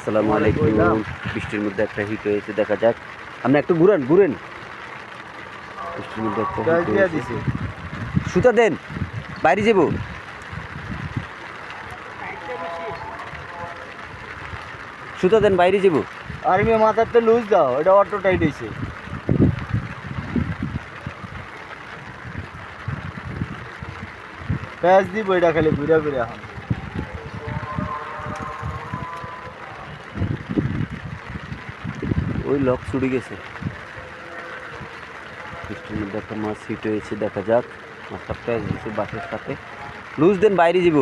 আসসালামু আলাইকুম। বৃষ্টির মধ্যে একটা হিট হয়েছে, দেখা যাক। আপনি একটু ঘুরেন ঘুরেন। বৃষ্টির মধ্যে একটা হিট হয়েছে। সুতা দেন, বাইরে যাব। সুতা দেন, বাইরে যাব। আর আমি মাথাতে লুজ দাও, এটা অটো টাইট হয়েছে। প্যাচ দিব এটা খালি ঘুরে ঘুরে এখন। ওই লক ছুটে গেছে। বৃষ্টির মধ্যে একটা মাছ হিট হয়েছে, দেখা যাক। মাছটা প্যাচ দিচ্ছে বাসের সাথে। লুজ দেন, বাইরে যাব।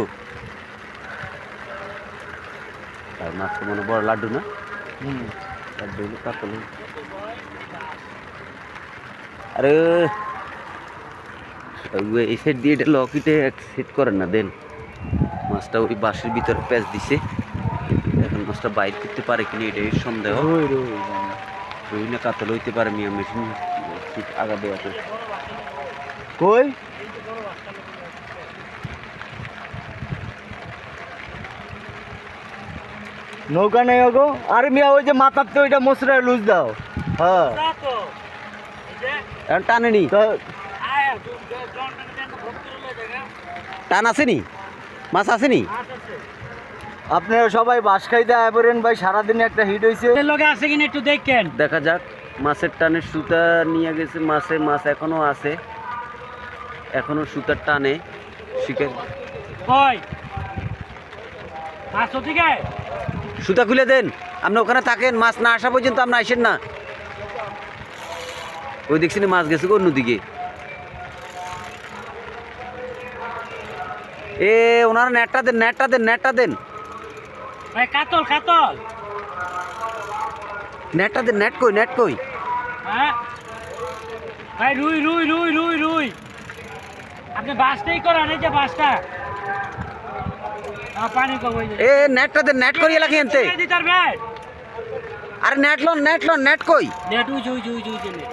আর মাছটা মনে বড় লাড্ডু না? লাড্ডু হলো কাতল। আরে এই সাইড দিয়ে এটা লকিতে সেট করেন না, দেন। মাছটা ওই বাঁশের ভিতরে প্যাচ দিছে। এখন মাছটা বাইর করতে পারে কিনা এটাই সন্দেহ। রুই না কাতল হইতে পারে, মিয়া মেশিন ঠিক আগা দেওয়াতে। কই নৌকা নেই গো। আরে মিয়া ওই যে মাথার তো ওইটা মশলা লুজ দাও। হ্যাঁ এখন টানেনি, টান আসেনি, মাছ আসেনি। আপনারা সবাই বাস খাইতে আয় পড়েন ভাই, সারাদিনে একটা হিট হয়েছে। আছে কিনা একটু দেখেন। দেখা যাক। মাছের টানে সুতা নিয়ে গেছে, মাছ এখনো আছে, এখনো সুতার টানে শিকার। কই মাছ ওদিকে? সুতা খুলে দেন, আপনি ওখানে থাকেন। মাছ না আসা পর্যন্ত আপনি আসেন না। ওই দেখছি না মাছ গেছে অন্যদিকে। এ ওনারা নেটটা দেন, নেটটা দেন, নেটটা দেন, ভাই কাতল কাতল। নেটটা দেন। নেট কই, নেট কই? হ্যাঁ ভাই রুই রুই রুই রুই রুই। আপনি বাসটাই করেন, এই যে বাসটা পানি কই। এ নেটটা দেন, নেট করিয়ে লাগি এনতে। আরে নেট লন, নেট লন, নেট কই? নেট উই জুই জুই জুই জেনে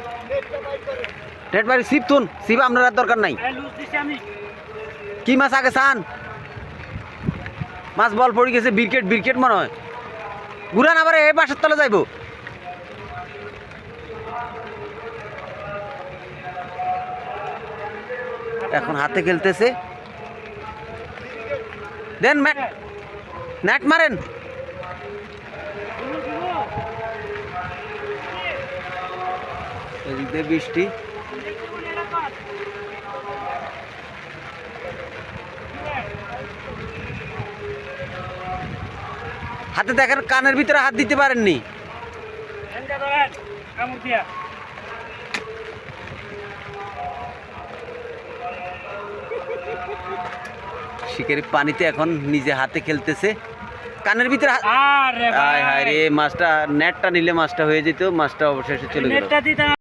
নেট বাড়ি সিপ তুন, সিপ আপনার দরকার নাই। লুজ দিছি আমি। কি মাছ আগে চান? মাছ বল পড়ে গেছে, বিরকেট বিরকেট মনে হয়। ঘুরান আবার, এই বাসার তলে যাইব। এখন হাতে খেলতেছে। দেন নেট মারেন। এদিকে বৃষ্টি। হাতে দেখেন, কানের ভিতরে হাত দিতে পারেননি। শিকারি পানিতে এখন নিজে হাতে খেলতেছে, কানের ভিতরে। হায় হায় রে, মাছটা নেটটা নিলে মাছটা হয়ে যেত। মাছটা অবশেষে চলে গেল।